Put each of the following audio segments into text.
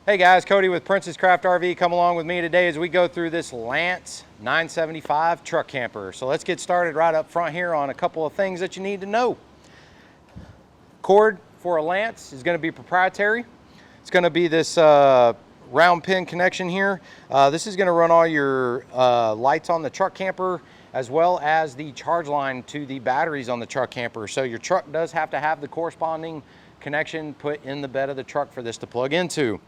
Hey guys, Cody with Princess Craft RV. Come along with me today as we go through this Lance 975 truck camper. So let's get started right up front here on a couple of things that you need to know. Cord for a Lance is going to be proprietary. It's going to be this round pin connection here. This is going to run all your lights on the truck camper, as well as the charge line to the batteries on the truck camper. So your truck does have to have the corresponding connection put in the bed of the truck for this to plug into.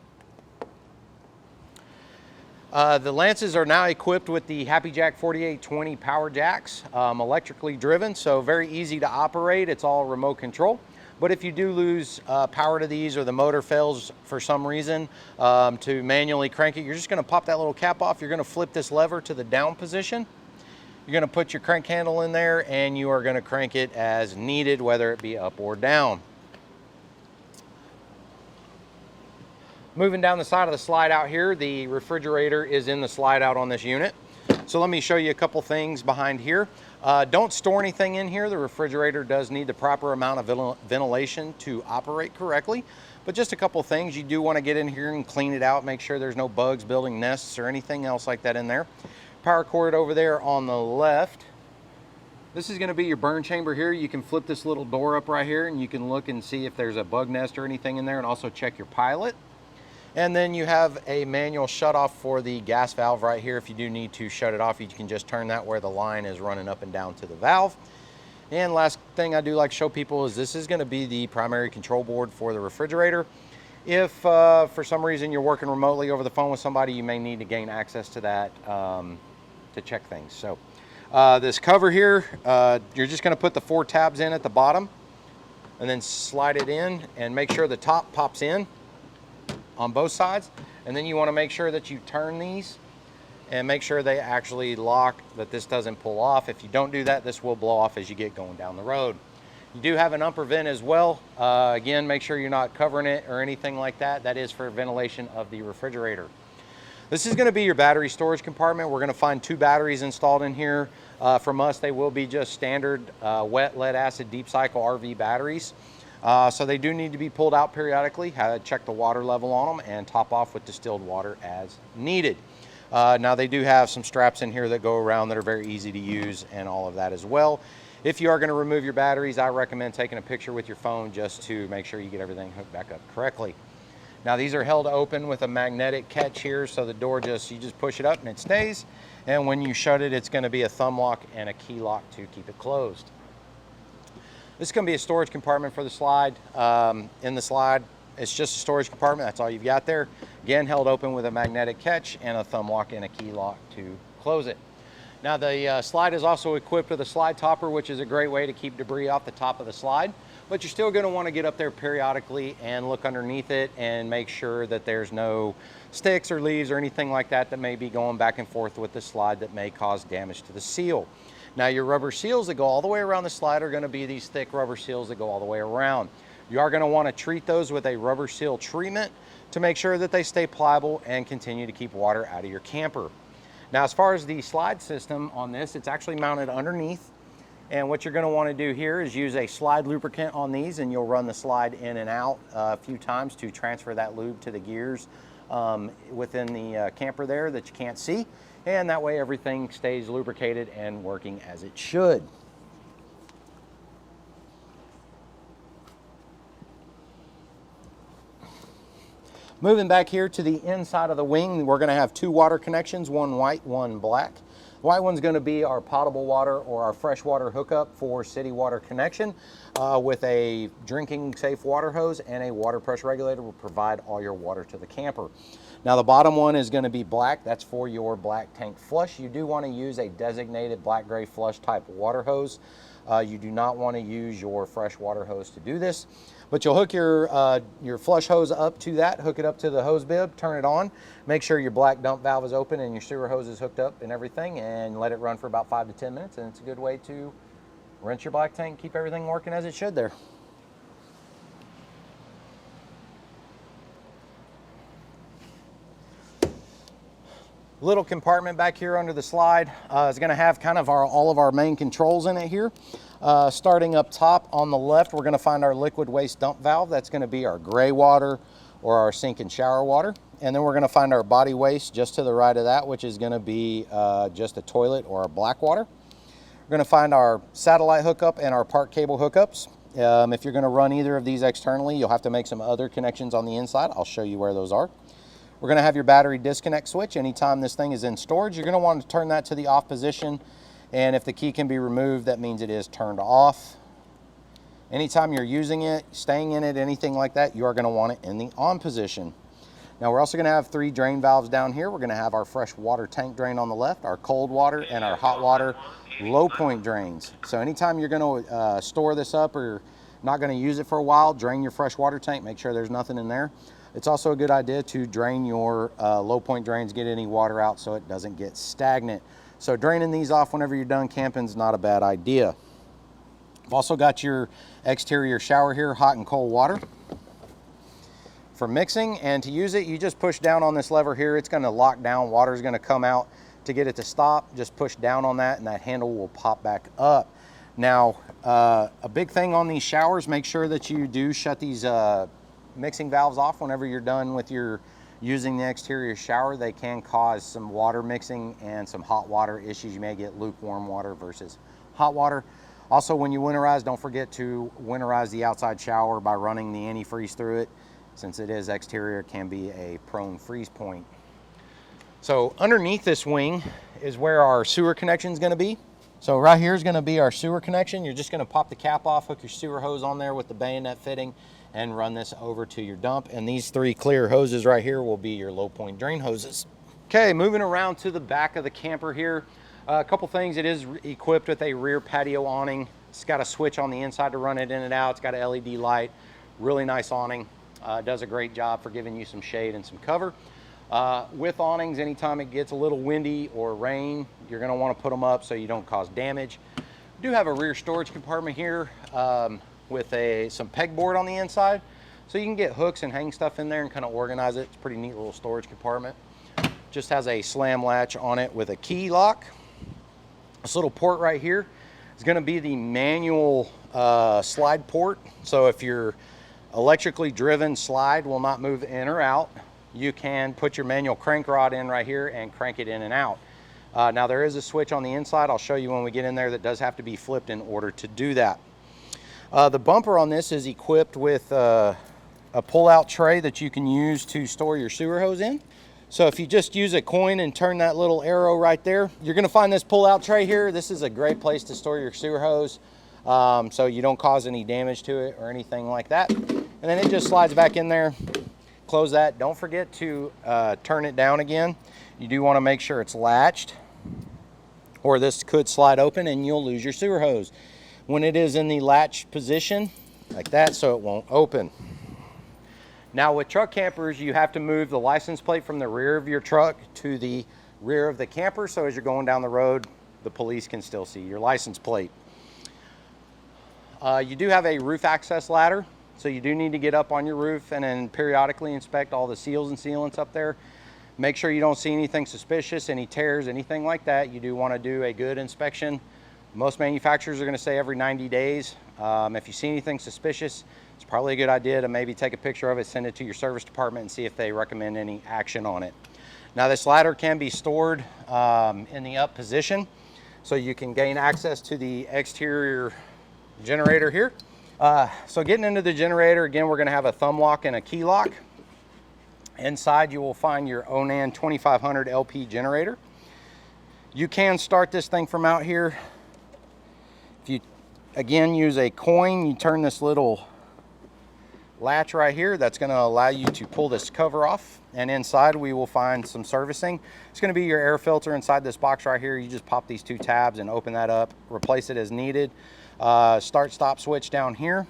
The Lances are now equipped with the Happy Jack 4820 power jacks, electrically driven, so very easy to operate. It's all remote control. But if you do lose power to these, or the motor fails for some reason to manually crank it, you're just going to pop that little cap off. You're going to flip this lever to the down position. You're going to put your crank handle in there, and you are going to crank it as needed, whether it be up or down. Moving down the side of the slide out here, the refrigerator is in the slide out on this unit. So let me show you a couple things behind here. Don't store anything in here. The refrigerator does need the proper amount of ventilation to operate correctly. But just a couple things, you do want to get in here and clean it out, make sure there's no bugs building nests or anything else like that in there. Power cord over there on the left. This is going to be your burn chamber here. You can flip this little door up right here and you can look and see if there's a bug nest or anything in there, and also check your pilot. And then you have a manual shutoff for the gas valve right here. If you do need to shut it off, you can just turn that where the line is running up and down to the valve. And last thing I do like to show people is this is going to be the primary control board for the refrigerator. If for some reason you're working remotely over the phone with somebody, you may need to gain access to that to check things. So this cover here, you're just going to put the 4 tabs in at the bottom and then slide it in and make sure the top pops in on both sides. And then you want to make sure that you turn these and make sure they actually lock, that this doesn't pull off. If you don't do that, this will blow off as you get going down the road. You do have an upper vent as well. Again, make sure you're not covering it or anything like that. That is for ventilation of the refrigerator. This is going to be your battery storage compartment. We're going to find 2 batteries installed in here. From us, they will be just standard wet lead acid deep cycle RV batteries. So they do need to be pulled out periodically, check the water level on them, and top off with distilled water as needed. Now they do have some straps in here that go around that are very easy to use and all of that as well. If you are going to remove your batteries, I recommend taking a picture with your phone just to make sure you get everything hooked back up correctly. Now these are held open with a magnetic catch here, so the door you just push it up and it stays. And when you shut it, it's going to be a thumb lock and a key lock to keep it closed. This is going to be a storage compartment for the slide. In the slide, it's just a storage compartment. That's all you've got there. Again, held open with a magnetic catch and a thumb lock and a key lock to close it. Now the slide is also equipped with a slide topper, which is a great way to keep debris off the top of the slide. But you're still going to want to get up there periodically and look underneath it and make sure that there's no sticks or leaves or anything like that that may be going back and forth with the slide that may cause damage to the seal. Now your rubber seals that go all the way around the slide are going to be these thick rubber seals that go all the way around. You are going to want to treat those with a rubber seal treatment to make sure that they stay pliable and continue to keep water out of your camper. Now as far as the slide system on this, it's actually mounted underneath. And what you're going to want to do here is use a slide lubricant on these, and you'll run the slide in and out a few times to transfer that lube to the gears within the camper there that you can't see. And that way everything stays lubricated and working as it should. Moving back here to the inside of the wing, we're going to have 2 water connections, one white, one black. The white one's going to be our potable water or our freshwater hookup for city water connection with a drinking safe water hose, and a water pressure regulator will provide all your water to the camper. Now the bottom one is going to be black. That's for your black tank flush. You do want to use a designated black-gray flush type water hose. You do not want to use your fresh water hose to do this. But you'll hook your flush hose up to that, hook it up to the hose bib, turn it on, make sure your black dump valve is open and your sewer hose is hooked up and everything, and let it run for about 5 to 10 minutes, and it's a good way to rinse your black tank, keep everything working as it should there. Little compartment back here under the slide is going to have kind of all of our main controls in it here. Starting up top on the left, we're going to find our liquid waste dump valve. That's going to be our gray water, or our sink and shower water. And then we're gonna find our body waste just to the right of that, which is gonna be just a toilet or a black water. We're gonna find our satellite hookup and our park cable hookups. If you're gonna run either of these externally, you'll have to make some other connections on the inside. I'll show you where those are. We're gonna have your battery disconnect switch. Anytime this thing is in storage, you're gonna want to turn that to the off position. And if the key can be removed, that means it is turned off. Anytime you're using it, staying in it, anything like that, you are gonna want it in the on position. Now we're also gonna have 3 drain valves down here. We're gonna have our fresh water tank drain on the left, our cold water, and our hot water low point drains. So anytime you're gonna store this up or not gonna use it for a while, drain your fresh water tank, make sure there's nothing in there. It's also a good idea to drain your low point drains, get any water out so it doesn't get stagnant. So draining these off whenever you're done camping is not a bad idea. I've also got your exterior shower here, hot and cold water. For mixing, and to use it, you just push down on this lever here. It's gonna lock down, water is gonna come out. To get it to stop, just push down on that and that handle will pop back up. Now, a big thing on these showers, make sure that you do shut these mixing valves off whenever you're done with your using the exterior shower. They can cause some water mixing and some hot water issues. You may get lukewarm water versus hot water. Also, when you winterize, don't forget to winterize the outside shower by running the antifreeze through it. Since it is exterior, it can be a prone freeze point. So underneath this wing is where our sewer connection is going to be. So right here is going to be our sewer connection. You're just going to pop the cap off, hook your sewer hose on there with the bayonet fitting, and run this over to your dump. And these 3 clear hoses right here will be your low point drain hoses. Okay, moving around to the back of the camper here. A couple things. It is equipped with a rear patio awning. It's got a switch on the inside to run it in and out. It's got an LED light. Really nice awning. Does a great job for giving you some shade and some cover. With awnings, anytime it gets a little windy or rain, you're going to want to put them up so you don't cause damage. We do have a rear storage compartment here with some pegboard on the inside, so you can get hooks and hang stuff in there and kind of organize it. It's a pretty neat little storage compartment. Just has a slam latch on it with a key lock. This little port right here is going to be the manual slide port. So if your electrically driven slide will not move in or out, you can put your manual crank rod in right here and crank it in and out. Now there is a switch on the inside. I'll show you when we get in there that does have to be flipped in order to do that. The bumper on this is equipped with a pull-out tray that you can use to store your sewer hose in. So if you just use a coin and turn that little arrow right there, you're gonna find this pull-out tray here. This is a great place to store your sewer hose so you don't cause any damage to it or anything like that. And then it just slides back in there. Close that. Don't forget to turn it down again. You do want to make sure it's latched, or this could slide open and you'll lose your sewer hose. When it is in the latch position, like that, so it won't open. Now with truck campers, you have to move the license plate from the rear of your truck to the rear of the camper, so as you're going down the road, the police can still see your license plate. You do have a roof access ladder. So you do need to get up on your roof and then periodically inspect all the seals and sealants up there. Make sure you don't see anything suspicious, any tears, anything like that. You do want to do a good inspection. Most manufacturers are going to say every 90 days. If you see anything suspicious, it's probably a good idea to maybe take a picture of it, send it to your service department and see if they recommend any action on it. Now this ladder can be stored in the up position, so you can gain access to the exterior generator here. So getting into the generator, again, we're going to have a thumb lock and a key lock. Inside you will find your Onan 2500 LP generator. You can start this thing from out here. If you, again, use a coin, you turn this little latch right here. That's going to allow you to pull this cover off. And inside we will find some servicing. It's going to be your air filter inside this box right here. You just pop these 2 tabs and open that up, replace it as needed. Start stop switch down here.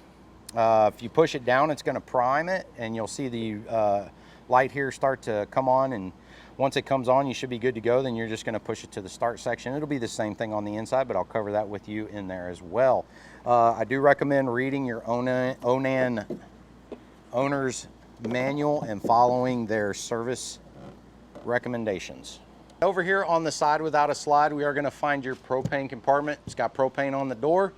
If you push it down, it's going to prime it and you'll see the light here start to come on, and once it comes on you should be good to go. Then you're just going to push it to the start section. It'll be the same thing on the inside, but I'll cover that with you in there as well. I do recommend reading your Onan owner's manual and following their service recommendations. Over here on the side without a slide, we are going to find your propane compartment. It's got propane on the door.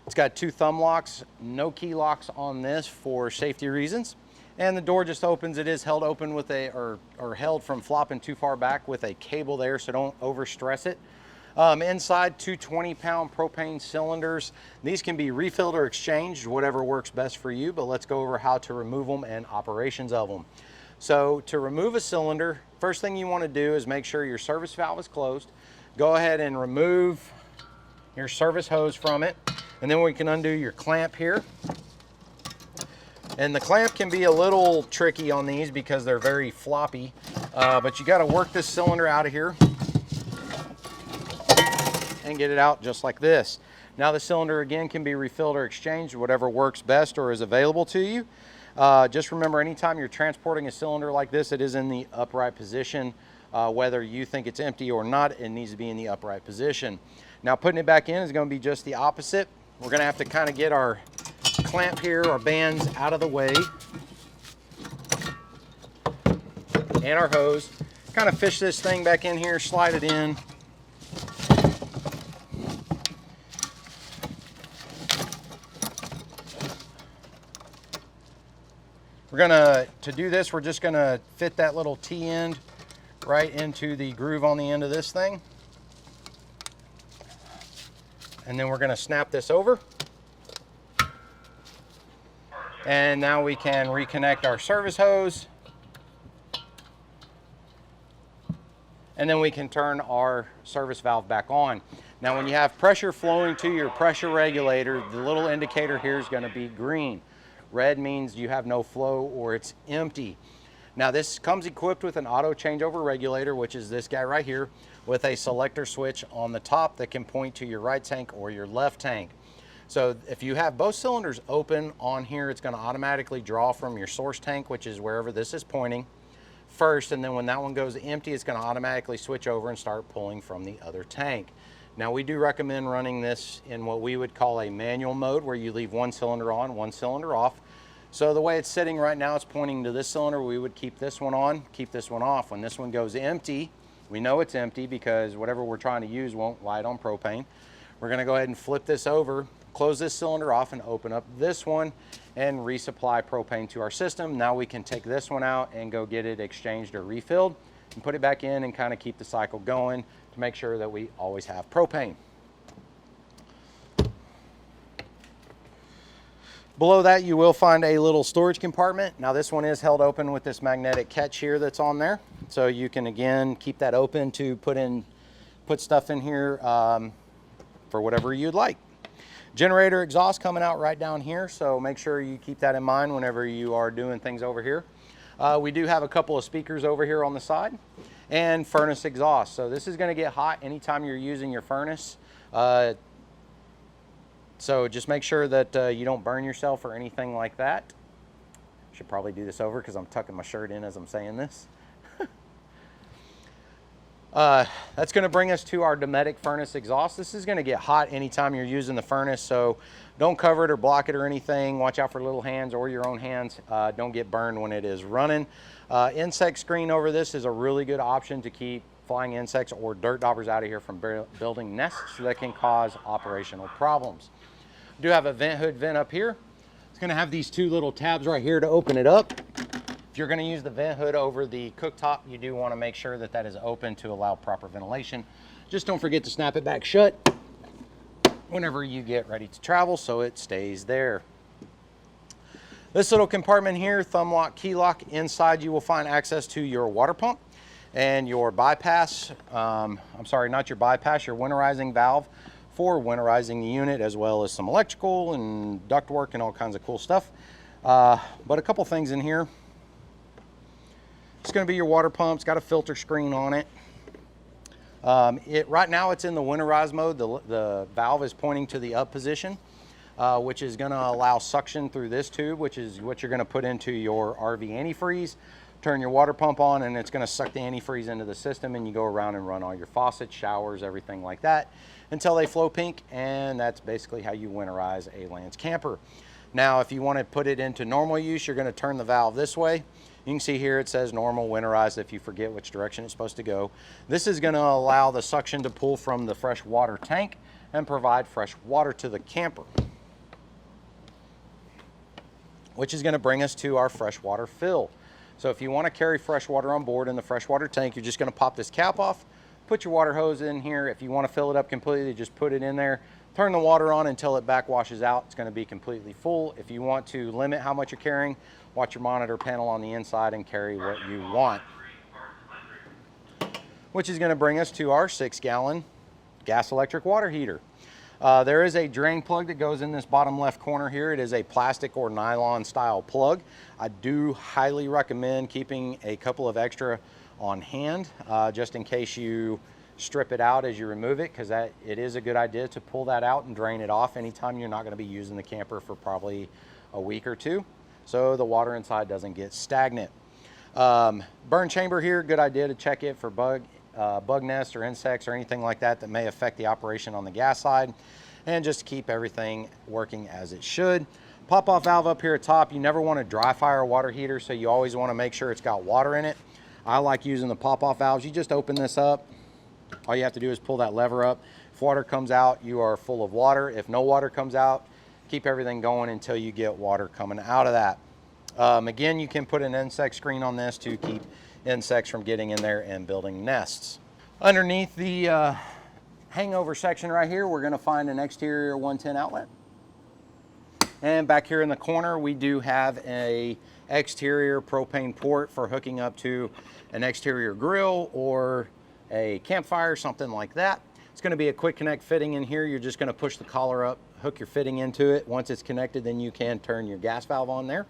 It's got 2 thumb locks, no key locks on this for safety reasons. And the door just opens. It is held open with or held from flopping too far back with a cable there, so don't overstress it. Inside, two 20-pound propane cylinders. These can be refilled or exchanged, whatever works best for you, but let's go over how to remove them and operations of them. So to remove a cylinder, first thing you want to do is make sure your service valve is closed. Go ahead and remove your service hose from it, and then we can undo your clamp here. And the clamp can be a little tricky on these because they're very floppy, but you got to work this cylinder out of here and get it out just like this. Now the cylinder again can be refilled or exchanged, whatever works best or is available to you. Just remember, anytime you're transporting a cylinder like this, it is in the upright position. Whether you think it's empty or not, it needs to be in the upright position. Now putting it back in is going to be just the opposite. We're going to have to kind of get our clamp here, our bands out of the way, and our hose. Kind of fish this thing back in here, slide it in. To do this, we're just gonna fit that little T-end right into the groove on the end of this thing. And then we're gonna snap this over. And now we can reconnect our service hose. And then we can turn our service valve back on. Now when you have pressure flowing to your pressure regulator, the little indicator here is gonna be green. Red means you have no flow or it's empty. Now this comes equipped with an auto changeover regulator, which is this guy right here, with a selector switch on the top that can point to your right tank or your left tank. So if you have both cylinders open on here, it's going to automatically draw from your source tank, which is wherever this is pointing first, and then when that one goes empty, it's going to automatically switch over and start pulling from the other tank. Now we do recommend running this in what we would call a manual mode, where you leave one cylinder on, one cylinder off. So the way it's sitting right now, it's pointing to this cylinder. We would keep this one on, keep this one off. When this one goes empty, we know it's empty because whatever we're trying to use won't light on propane. We're going to go ahead and flip this over, close this cylinder off, and open up this one and resupply propane to our system. Now we can take this one out and go get it exchanged or refilled and put it back in and kind of keep the cycle going to make sure that we always have propane. Below that, you will find a little storage compartment. Now this one is held open with this magnetic catch here that's on there. So you can again keep that open to put stuff in here for whatever you'd like. Generator exhaust coming out right down here, so make sure you keep that in mind whenever you are doing things over here. We do have a couple of speakers over here on the side, and furnace exhaust. So this is going to get hot anytime you're using your furnace. So just make sure that you don't burn yourself or anything like that. Should probably do this over because I'm tucking my shirt in as I'm saying this. That's going to bring us to our dometic furnace exhaust. This is going to get hot anytime you're using the furnace, so don't cover it or block it or anything. Watch out for little hands or your own hands. Don't get burned when it is running. Insect screen over this is a really good option to keep flying insects or dirt daubers out of here from building nests that can cause operational problems. We do have a vent hood vent up here. It's going to have these two little tabs right here to open it up. If you're going to use the vent hood over the cooktop, you do want to make sure that that is open to allow proper ventilation. Just don't forget to snap it back shut whenever you get ready to travel so it stays there. This little compartment here, thumb lock, key lock. Inside you will find access to your water pump and your bypass. I'm sorry, not your bypass, your winterizing valve for winterizing the unit, as well as some electrical and ductwork and all kinds of cool stuff. But a couple things in here. It's going to be your water pump. It's got a filter screen on it. Right now it's in the winterize mode. The valve is pointing to the up position, which is going to allow suction through this tube, which is what you're going to put into your RV antifreeze. Turn your water pump on and it's going to suck the antifreeze into the system, and you go around and run all your faucets, showers, everything like that until they flow pink, and that's basically how you winterize a Lance camper. Now if you want to put it into normal use, you're going to turn the valve this way. You can see here it says normal, winterized if you forget which direction it's supposed to go. This is going to allow the suction to pull from the fresh water tank and provide fresh water to the camper. which is going to bring us to our freshwater fill. So if you want to carry freshwater on board in the freshwater tank, you're just going to pop this cap off, put your water hose in here. If you want to fill it up completely, just put it in there, turn the water on until it backwashes out. It's going to be completely full. If you want to limit how much you're carrying, watch your monitor panel on the inside and carry what you want. Which is going to bring us to our 6-gallon gas electric water heater. There is a drain plug that goes in this bottom left corner here. It is a plastic or nylon style plug. I do highly recommend keeping a couple of extra on hand just in case you strip it out as you remove it, because it is a good idea to pull that out and drain it off anytime you're not going to be using the camper for probably a week or two, so the water inside doesn't get stagnant. Burn chamber here, good idea to check it for bug nests or insects or anything like that that may affect the operation on the gas side, and just keep everything working as it should. Pop-off valve up here at top. You never want to dry fire a water heater, so you always want to make sure it's got water in it. I like using the pop-off valves. You just open this up. All you have to do is pull that lever up. If water comes out, you are full of water. If no water comes out, keep everything going until you get water coming out of that. Again, you can put an insect screen on this to keep insects from getting in there and building nests. Underneath the hangover section right here, we're going to find an exterior 110 outlet. And back here in the corner, we do have a exterior propane port for hooking up to an exterior grill or a campfire, something like that. It's going to be a quick connect fitting in here. You're just going to push the collar up, hook your fitting into it. Once it's connected, then you can turn your gas valve on there.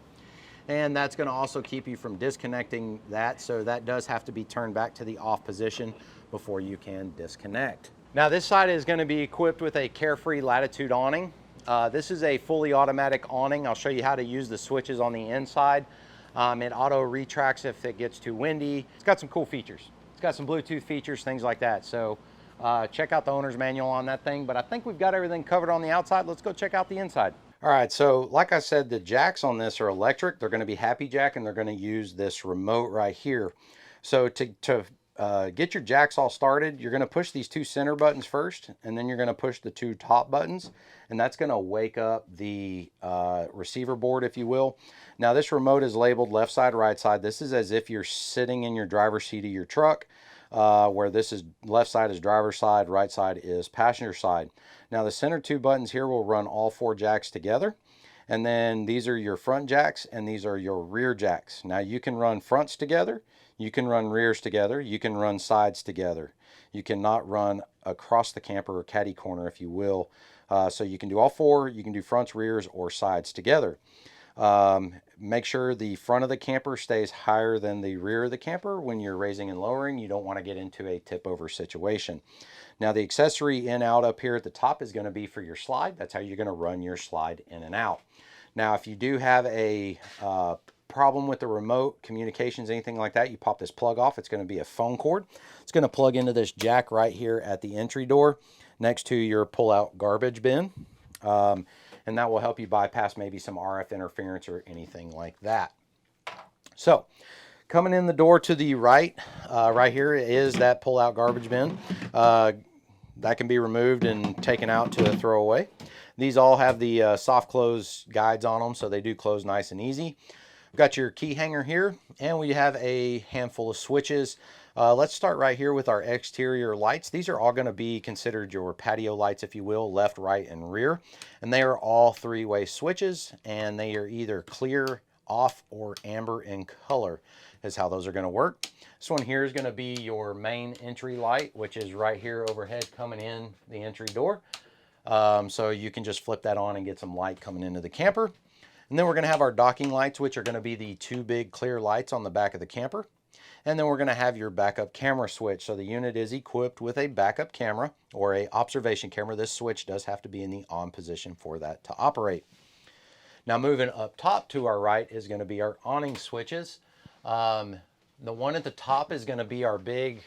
And that's going to also keep you from disconnecting that, so that does have to be turned back to the off position before you can disconnect. Now this side is going to be equipped with a Carefree Latitude awning. This is a fully automatic awning. I'll show you how to use the switches on the inside. It auto retracts if it gets too windy. It's got some cool features. It's got some Bluetooth features, things like that. So check out the owner's manual on that thing, but I think we've got everything covered on the outside. Let's go check out the inside. All right, so like I said, the jacks on this are electric. They're going to be happy jack, and they're going to use this remote right here. So to get your jacks all started, you're going to push these 2 center buttons first, and then you're going to push the 2 top buttons, and that's going to wake up the receiver board, if you will. Now this remote is labeled left side, right side. This is as if you're sitting in your driver's seat of your truck, where this is left side is driver's side, right side is passenger side. Now the center 2 buttons here will run all 4 jacks together, and then these are your front jacks and these are your rear jacks. Now you can run fronts together, you can run rears together, you can run sides together. You cannot run across the camper or caddy corner, if you will. So you can do all 4, you can do fronts, rears, or sides together. Make sure the front of the camper stays higher than the rear of the camper when you're raising and lowering. You don't want to get into a tip over situation. Now the accessory in out up here at the top is going to be for your slide. That's how you're going to run your slide in and out. Now if you do have a problem with the remote, communications, anything like that, you pop this plug off. It's going to be a phone cord. It's going to plug into this jack right here at the entry door next to your pull-out garbage bin. And that will help you bypass maybe some RF interference or anything like that. So coming in the door to the right, right here is that pull-out garbage bin. That can be removed and taken out to throw away. These all have the soft close guides on them, so they do close nice and easy. We've got your key hanger here, and we have a handful of switches. Let's start right here with our exterior lights. These are all going to be considered your patio lights, if you will, left, right, and rear. And they are all 3-way switches, and they are either clear, off, or amber in color is how those are going to work. This one here is going to be your main entry light, which is right here overhead coming in the entry door. So you can just flip that on and get some light coming into the camper. And then we're going to have our docking lights, which are going to be the 2 big clear lights on the back of the camper. And then we're going to have your backup camera switch. So the unit is equipped with a backup camera or a observation camera. This switch does have to be in the on position for that to operate. Now moving up top to our right is going to be our awning switches. The one at the top is going to be our big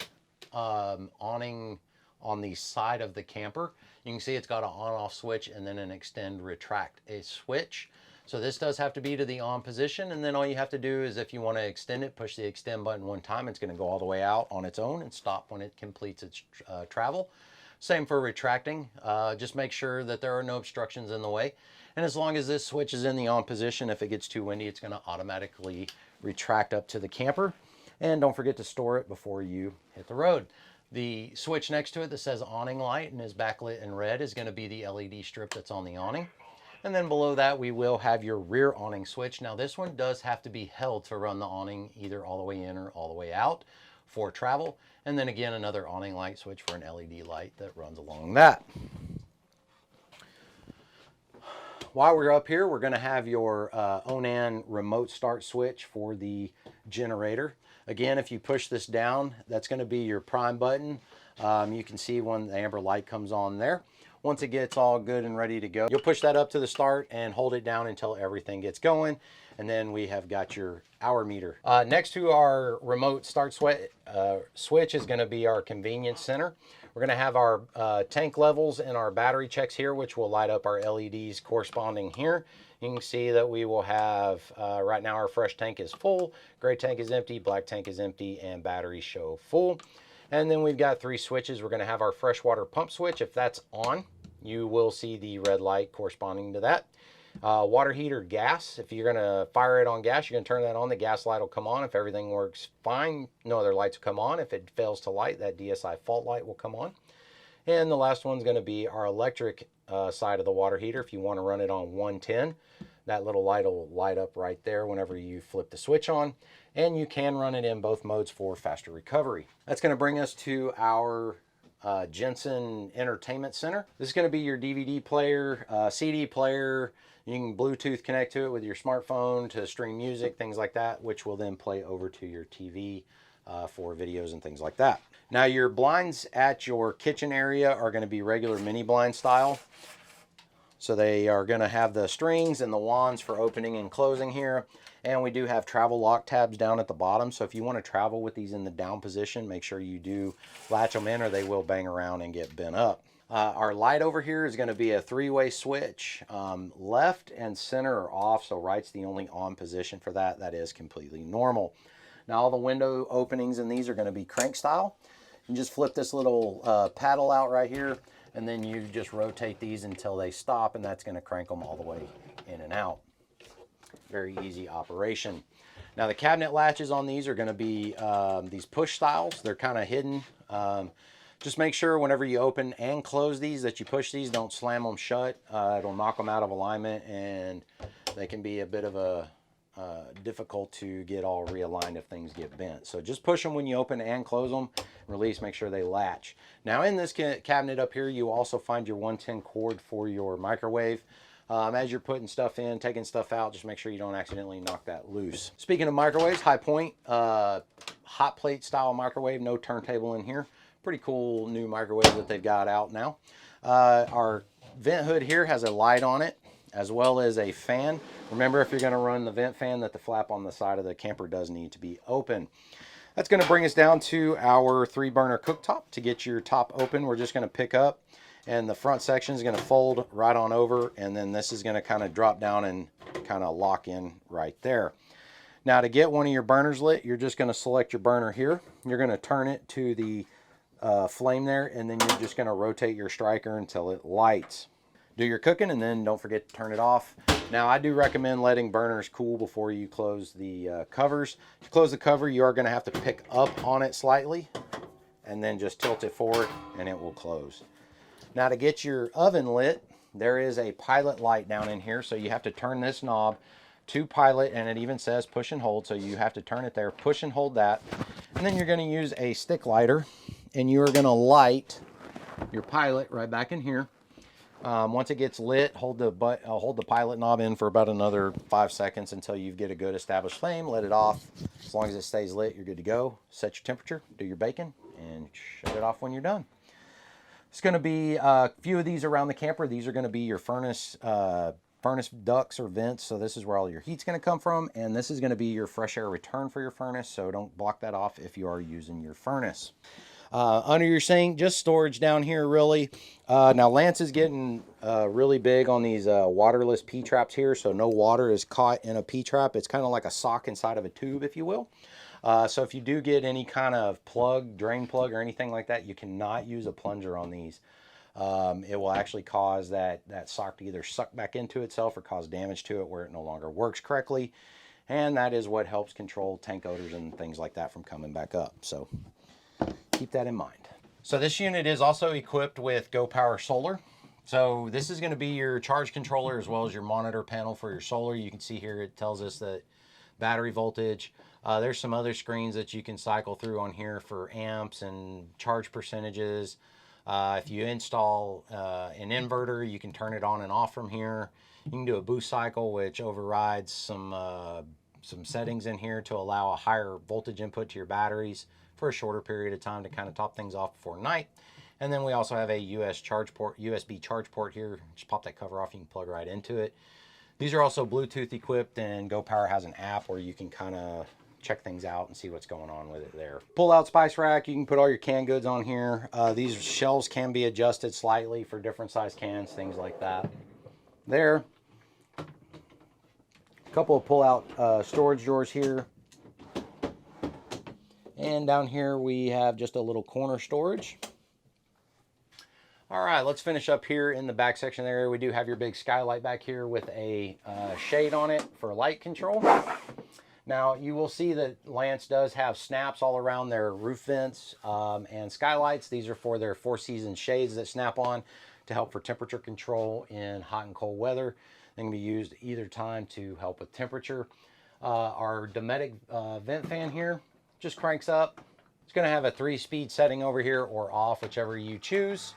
awning on the side of the camper. You can see it's got an on-off switch and then an extend retract a switch. So this does have to be to the on position, and then all you have to do is, if you want to extend it, push the extend button one time. It's going to go all the way out on its own and stop when it completes its travel. Same for retracting. Just make sure that there are no obstructions in the way. And as long as this switch is in the on position, if it gets too windy, it's going to automatically retract up to the camper. And don't forget to store it before you hit the road. The switch next to it that says awning light and is backlit in red is going to be the LED strip that's on the awning. And then below that, we will have your rear awning switch. Now this one does have to be held to run the awning either all the way in or all the way out for travel. And then again, another awning light switch for an LED light that runs along that. While we're up here, we're going to have your Onan remote start switch for the generator. Again, if you push this down, that's going to be your prime button. You can see when the amber light comes on there. Once it gets all good and ready to go, you'll push that up to the start and hold it down until everything gets going. And then we have got your hour meter. Next to our remote start switch is going to be our convenience center. We're going to have our tank levels and our battery checks here, which will light up our LEDs corresponding here. You can see that we will have, right now our fresh tank is full, gray tank is empty, black tank is empty, and batteries show full. And then we've got 3 switches. We're going to have our freshwater pump switch. If that's on, you will see the red light corresponding to that. Water heater gas, if you're going to fire it on gas, you're going to turn that on. The gas light will come on. If everything works fine, no other lights will come on. If it fails to light, that DSI fault light will come on. And the last one's going to be our electric side of the water heater. If you want to run it on 110, that little light will light up right there whenever you flip the switch on. And you can run it in both modes for faster recovery. That's going to bring us to our Jensen Entertainment Center. This is going to be your DVD player, CD player. You can Bluetooth connect to it with your smartphone to stream music, things like that, which will then play over to your TV for videos and things like that. Now your blinds at your kitchen area are going to be regular mini blind style. So they are going to have the strings and the wands for opening and closing here. And we do have travel lock tabs down at the bottom. So if you want to travel with these in the down position, make sure you do latch them in or they will bang around and get bent up. Our light over here is going to be a 3-way switch. Left and center are off, so right's the only on position for that. That is completely normal. Now all the window openings in these are going to be crank style. You just flip this little paddle out right here, and then you just rotate these until they stop, and that's going to crank them all the way in and out. Very easy operation. Now the cabinet latches on these are going to be these push styles. They're kind of hidden. Just make sure whenever you open and close these that you push these, don't slam them shut. It'll knock them out of alignment, and they can be a bit of a difficult to get all realigned if things get bent. So just push them when you open and close them. Release, make sure they latch. Now in this cabinet up here, you also find your 110 cord for your microwave. As you're putting stuff in, taking stuff out, just make sure you don't accidentally knock that loose. Speaking of microwaves, High Point hot plate style microwave, no turntable in here. Pretty cool new microwave that they've got out now. Our vent hood here has a light on it, as well as a fan. Remember, if you're going to run the vent fan, that the flap on the side of the camper does need to be open. That's going to bring us down to our 3-burner cooktop. To get your top open, we're just going to pick up, and the front section is going to fold right on over, and then this is going to kind of drop down and kind of lock in right there. Now to get one of your burners lit, you're just going to select your burner here. You're going to turn it to the flame there, and then you're just going to rotate your striker until it lights. Do your cooking, and then don't forget to turn it off. Now I do recommend letting burners cool before you close the covers. To close the cover, you are going to have to pick up on it slightly and then just tilt it forward and it will close. Now to get your oven lit, there is a pilot light down in here, so you have to turn this knob to pilot, and it even says push and hold, so you have to turn it there, push and hold that, and then you're going to use a stick lighter, and you are going to light your pilot right back in here. Once it gets lit, hold the pilot knob in for about another 5 seconds until you get a good established flame. Let it off. As long as it stays lit, you're good to go. Set your temperature, do your baking, and shut it off when you're done. It's going to be a few of these around the camper. These are going to be your furnace ducts or vents. So this is where all your heat's going to come from, and this is going to be your fresh air return for your furnace. So don't block that off if you are using your furnace. Under your sink, just storage down here really. Now Lance is getting really big on these waterless P-traps here, so no water is caught in a P-trap. It's kind of like a sock inside of a tube, if you will. So if you do get any kind of plug, drain plug or anything like that, you cannot use a plunger on these. It will actually cause that sock to either suck back into itself or cause damage to it where it no longer works correctly. And that is what helps control tank odors and things like that from coming back up. So keep that in mind. So this unit is also equipped with Go Power Solar. So this is going to be your charge controller as well as your monitor panel for your solar. You can see here it tells us that battery voltage. There's some other screens that you can cycle through on here for amps and charge percentages. If you install an inverter, you can turn it on and off from here. You can do a boost cycle, which overrides some settings in here to allow a higher voltage input to your batteries for a shorter period of time to kind of top things off before night. And then we also have a USB charge port here. Just pop that cover off, you can plug right into it. These are also Bluetooth equipped, and Go Power has an app where you can kind of check things out and see what's going on with it there. Pull out spice rack, you can put all your canned goods on here. These shelves can be adjusted slightly for different size cans, things like that. There. A couple of pull out storage drawers here. And down here we have just a little corner storage. All right, let's finish up here in the back section there. We do have your big skylight back here with a shade on it for light control. Now you will see that Lance does have snaps all around their roof vents and skylights. These are for their 4-season shades that snap on to help for temperature control in hot and cold weather. They can be used either time to help with temperature. Our dometic vent fan here just cranks up. It's going to have a 3-speed setting over here or off, whichever you choose.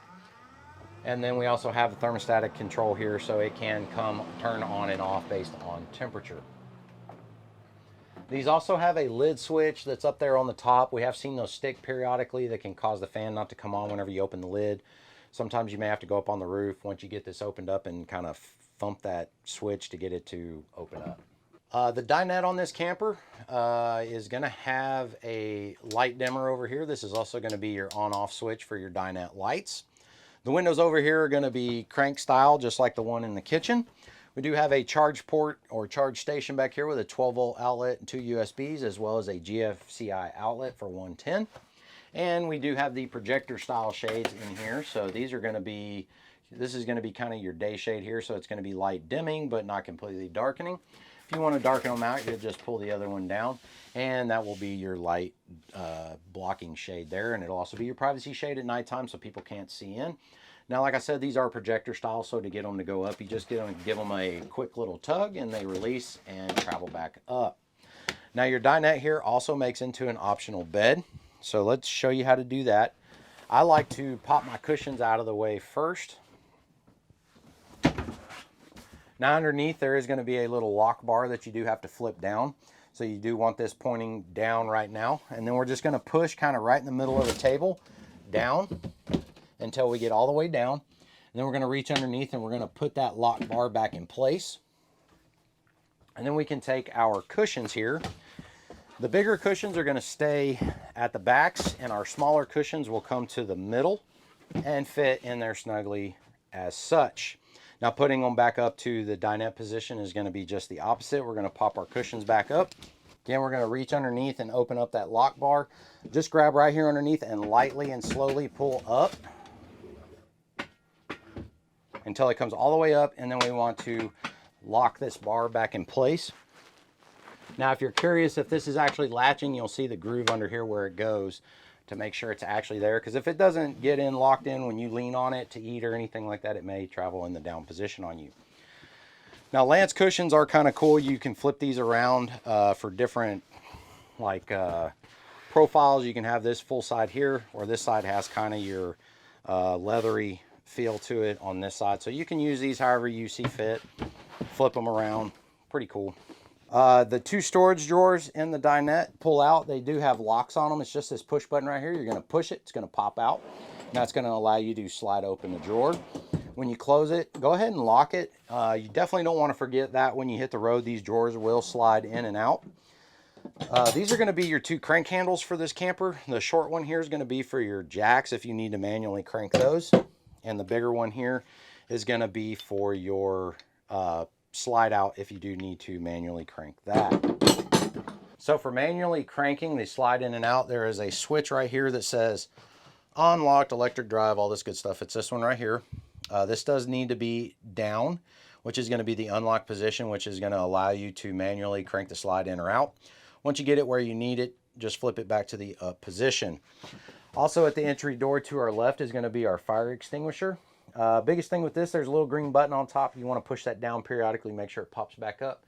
And then we also have a thermostatic control here, so it can turn on and off based on temperature. These also have a lid switch that's up there on the top. We have seen those stick periodically that can cause the fan not to come on whenever you open the lid. Sometimes you may have to go up on the roof once you get this opened up and kind of thump that switch to get it to open up. The dinette on this camper is going to have a light dimmer over here. This is also going to be your on-off switch for your dinette lights. The windows over here are going to be crank style, just like the one in the kitchen. We do have a charge port or charge station back here with a 12-volt outlet and 2 USBs, as well as a GFCI outlet for 110. And we do have the projector style shades in here. So these are going to be, this is going to be kind of your day shade here. So it's going to be light dimming, but not completely darkening. If you want to darken them out, you'll just pull the other one down, and that will be your light blocking shade there. And it'll also be your privacy shade at nighttime so people can't see in. Now, like I said, these are projector style, so to get them to go up, you just give them a quick little tug and they release and travel back up. Now, your dinette here also makes into an optional bed. So let's show you how to do that. I like to pop my cushions out of the way first. Now underneath there is going to be a little lock bar that you do have to flip down. So you do want this pointing down right now. And then we're just going to push kind of right in the middle of the table down until we get all the way down. And then we're going to reach underneath and we're going to put that lock bar back in place. And then we can take our cushions here. The bigger cushions are going to stay at the backs, and our smaller cushions will come to the middle and fit in there snugly as such. Now putting them back up to the dinette position is going to be just the opposite. We're going to pop our cushions back up. Again, we're going to reach underneath and open up that lock bar. Just grab right here underneath and lightly and slowly pull up until it comes all the way up, and then we want to lock this bar back in place. Now, if you're curious if this is actually latching, you'll see the groove under here where it goes to make sure it's actually there, because if it doesn't get in locked in when you lean on it to eat or anything like that, it may travel in the down position on you. Now, Lance cushions are kind of cool. You can flip these around for different profiles. You can have this full side here, or this side has kind of your leathery feel to it on this side. So you can use these however you see fit. Flip them around. Pretty cool. The 2 storage drawers in the dinette pull out. They do have locks on them. It's just this push button right here. You're going to push it. It's going to pop out. And that's going to allow you to slide open the drawer. When you close it, go ahead and lock it. You definitely don't want to forget that when you hit the road, these drawers will slide in and out. These are going to be your 2 crank handles for this camper. The short one here is going to be for your jacks if you need to manually crank those. And the bigger one here is going to be for your slide out if you do need to manually crank that. So for manually cranking the slide in and out, there is a switch right here that says unlocked, electric drive, all this good stuff. It's this one right here. This does need to be down, which is going to be the unlock position, which is going to allow you to manually crank the slide in or out. Once you get it where you need it, just flip it back to the up position. Also at the entry door to our left is going to be our fire extinguisher. Biggest thing with this, there's a little green button on top. You want to push that down periodically, make sure it pops back up.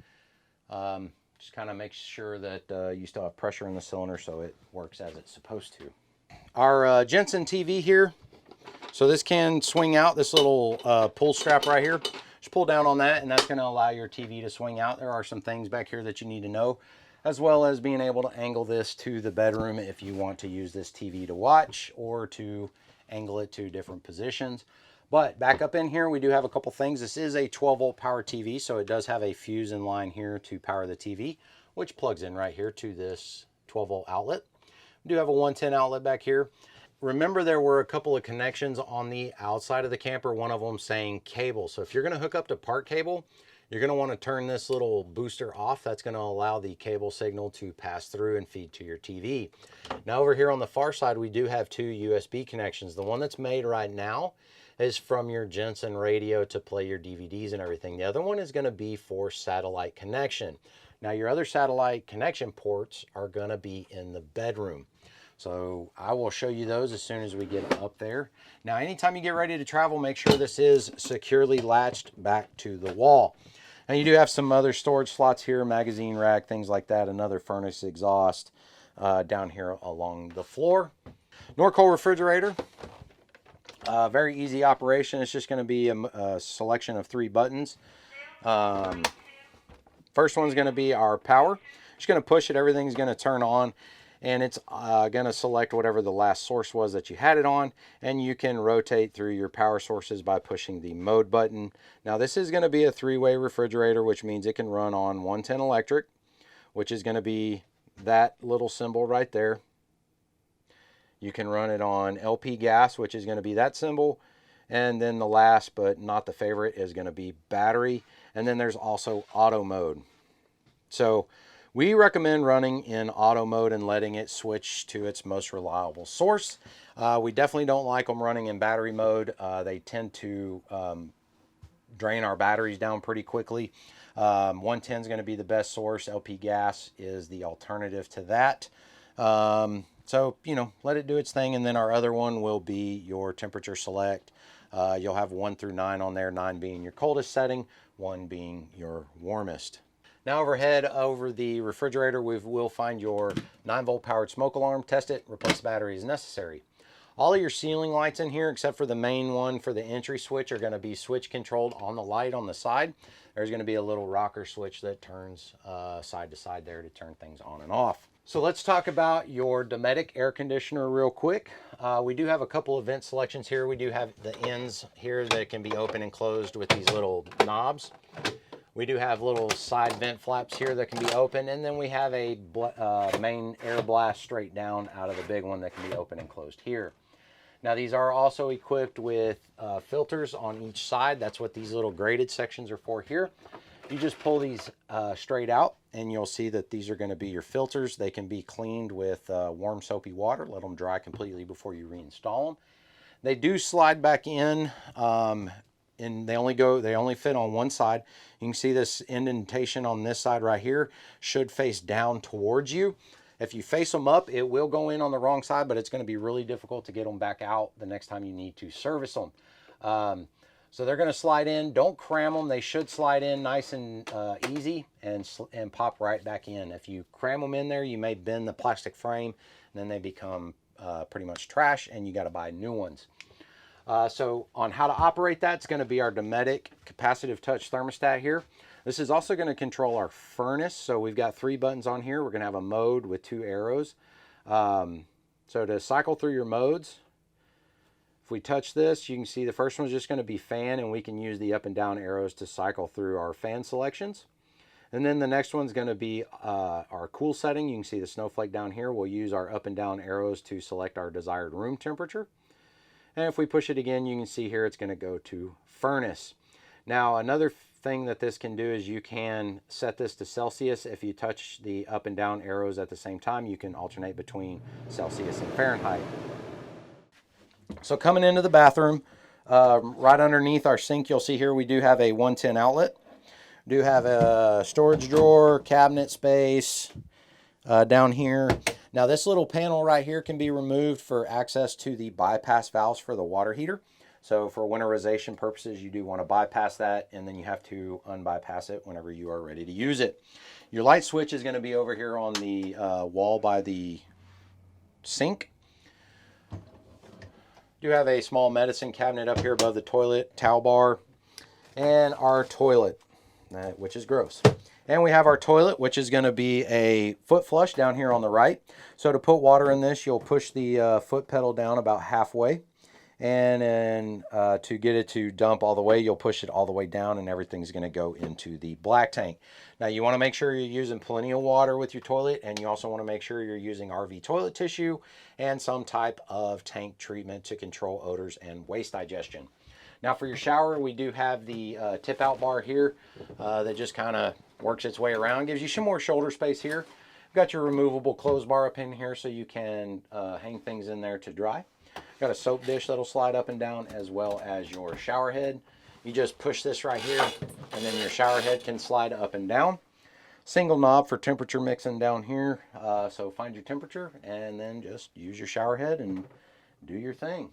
Just kind of makes sure that you still have pressure in the cylinder so it works as it's supposed to. Our Jensen TV here, so this can swing out, this little pull strap right here. Just pull down on that and that's going to allow your TV to swing out. There are some things back here that you need to know, as well as being able to angle this to the bedroom if you want to use this TV to watch or to angle it to different positions. But back up in here, we do have a couple things. This is a 12-volt power TV, so it does have a fuse in line here to power the TV, which plugs in right here to this 12-volt outlet. We do have a 110 outlet back here. Remember, there were a couple of connections on the outside of the camper, one of them saying cable. So if you're going to hook up to part cable, you're going to want to turn this little booster off. That's going to allow the cable signal to pass through and feed to your TV. Now over here on the far side, we do have two USB connections. The one that's made right now is from your Jensen radio to play your DVDs and everything. The other one is going to be for satellite connection. Now your other satellite connection ports are going to be in the bedroom. So I will show you those as soon as we get up there. Now anytime you get ready to travel, make sure this is securely latched back to the wall. Now you do have some other storage slots here, magazine rack, things like that, another furnace exhaust down here along the floor. Norcold refrigerator. Very easy operation. It's just going to be a selection of 3 buttons. First one's going to be our power. Just going to push it, everything's going to turn on, and it's going to select whatever the last source was that you had it on, and you can rotate through your power sources by pushing the mode button. Now this is going to be a 3-way refrigerator, which means it can run on 110 electric, which is going to be that little symbol right there. You can run it on LP gas, which is going to be that symbol. And then the last, but not the favorite, is going to be battery. And then there's also auto mode. So we recommend running in auto mode and letting it switch to its most reliable source. We definitely don't like them running in battery mode. They tend to drain our batteries down pretty quickly. 110 is going to be the best source. LP gas is the alternative to that. So, you know, let it do its thing. And then our other one will be your temperature select. You'll have 1 through 9 on there, 9 being your coldest setting, 1 being your warmest. Now overhead over the refrigerator, we will find your 9-volt powered smoke alarm. Test it, replace the battery as necessary. All of your ceiling lights in here, except for the main one for the entry switch, are going to be switch controlled on the light on the side. There's going to be a little rocker switch that turns side to side there to turn things on and off. So let's talk about your dometic air conditioner real quick. We do have a couple of vent selections here. We do have the ends here that can be open and closed with these little knobs. We do have little side vent flaps here that can be open, and then we have a main air blast straight down out of the big one that can be open and closed here. Now these are also equipped with filters on each side. That's what these little graded sections are for here. You just pull these straight out and you'll see that these are going to be your filters. They can be cleaned with warm soapy water. Let them dry completely before you reinstall them. They do slide back in, and they only fit on one side. You can see this indentation on this side right here should face down towards you. If you face them up, it will go in on the wrong side, but it's going to be really difficult to get them back out the next time you need to service them. So they're going to slide in. Don't cram them. They should slide in nice and easy and pop right back in. If you cram them in there, you may bend the plastic frame, and then they become pretty much trash, and you got to buy new ones. So on how to operate that, it's going to be our dometic capacitive touch thermostat here. This is also going to control our furnace. So we've got 3 buttons on here. We're going to have a mode with 2 arrows. So to cycle through your modes, if we touch this, you can see the first one's just going to be fan, and we can use the up and down arrows to cycle through our fan selections. And then the next one's going to be our cool setting. You can see the snowflake down here. We'll use our up and down arrows to select our desired room temperature. And if we push it again, you can see here it's going to go to furnace. Now another thing that this can do is you can set this to Celsius. If you touch the up and down arrows at the same time, you can alternate between Celsius and Fahrenheit. So coming into the bathroom, right underneath our sink, you'll see here we do have a 110 outlet. We do have a storage drawer, cabinet space down here. Now this little panel right here can be removed for access to the bypass valves for the water heater. So for winterization purposes, you do want to bypass that, and then you have to unbypass it whenever you are ready to use it. Your light switch is going to be over here on the wall by the sink. Do have a small medicine cabinet up here above the toilet, towel bar, and our toilet, which is gross. And we have our toilet, which is going to be a foot flush down here on the right. So to put water in this, you'll push the foot pedal down about halfway. And then to get it to dump all the way, you'll push it all the way down, and everything's going to go into the black tank. Now you want to make sure you're using plenty of water with your toilet, and you also want to make sure you're using RV toilet tissue and some type of tank treatment to control odors and waste digestion. Now for your shower, we do have the tip out bar here that just kind of works its way around, gives you some more shoulder space here. You've got your removable clothes bar up in here so you can hang things in there to dry. Got a soap dish that'll slide up and down, as well as your shower head. You just push this right here, and then your shower head can slide up and down. Single knob for temperature mixing down here. So find your temperature and then just use your shower head and do your thing.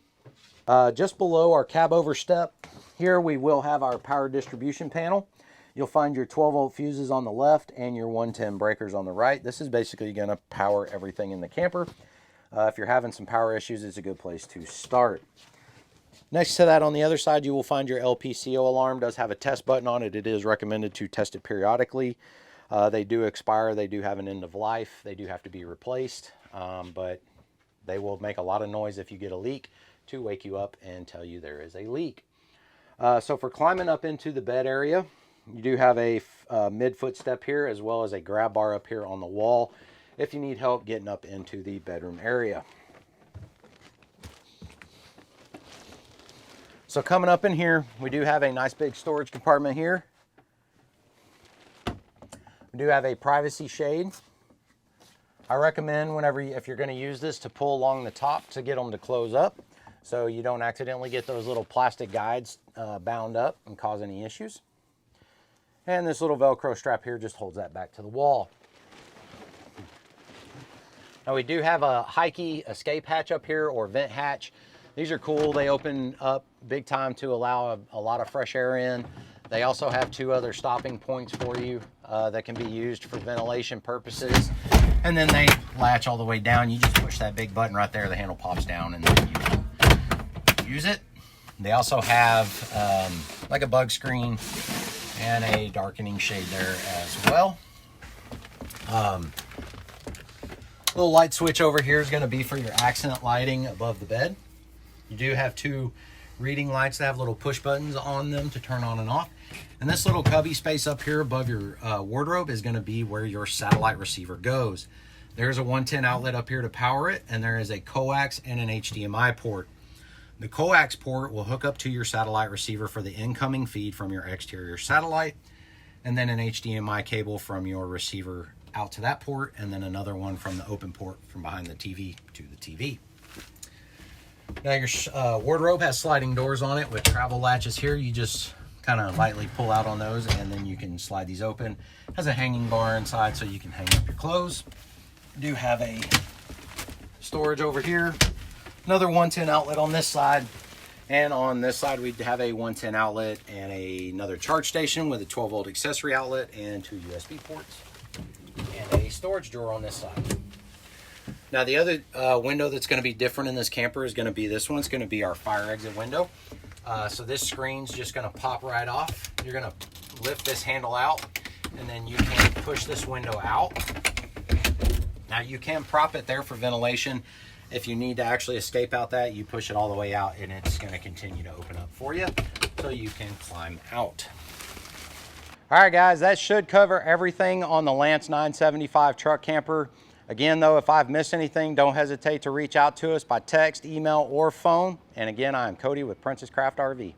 Just below our cab over step here, we will have our power distribution panel. You'll find your 12-volt fuses on the left and your 110 breakers on the right. This is basically going to power everything in the camper. If you're having some power issues, it's a good place to start. Next to that, on the other side, you will find your LPCO alarm. It does have a test button on it. It is recommended to test it periodically. They do expire. They do have an end of life. They do have to be replaced, but they will make a lot of noise if you get a leak to wake you up and tell you there is a leak. So for climbing up into the bed area, you do have a mid-foot step here, as well as a grab bar up here on the wall if you need help getting up into the bedroom area. So coming up in here, we do have a nice big storage compartment here. We do have a privacy shade. I recommend if you're going to use this, to pull along the top to get them to close up, so you don't accidentally get those little plastic guides bound up and cause any issues. And this little Velcro strap here just holds that back to the wall. Now we do have a Heike escape hatch up here, or vent hatch. These are cool. They open up big time to allow a lot of fresh air in. They also have two other stopping points for you that can be used for ventilation purposes. And then they latch all the way down. You just push that big button right there, the handle pops down, and then you can use it. They also have like a bug screen and a darkening shade there as well. Little light switch over here is going to be for your accent lighting above the bed. You do have two reading lights that have little push buttons on them to turn on and off. And this little cubby space up here above your wardrobe is going to be where your satellite receiver goes. There's a 110 outlet up here to power it, and there is a coax and an HDMI port. The coax port will hook up to your satellite receiver for the incoming feed from your exterior satellite, and then an HDMI cable from your receiver out to that port, and then another one from the open port from behind the TV to the TV. Now your wardrobe has sliding doors on it with travel latches here. You just kind of lightly pull out on those, and then you can slide these open. It has a hanging bar inside so you can hang up your clothes. You do have a storage over here. Another 110 outlet on this side. And on this side, we have a 110 outlet and another charge station with a 12-volt accessory outlet and two USB ports. And a storage drawer on this side. Now the other window that's going to be different in this camper is going to be this one. It's going to be our fire exit window. So this screen's just going to pop right off. You're going to lift this handle out, and then you can push this window out. Now you can prop it there for ventilation. If you need to actually escape out that, you push it all the way out, and it's going to continue to open up for you so you can climb out. All right, guys, that should cover everything on the Lance 975 truck camper. Again, though, if I've missed anything, don't hesitate to reach out to us by text, email, or phone. And again, I am Cody with Princess Craft RV.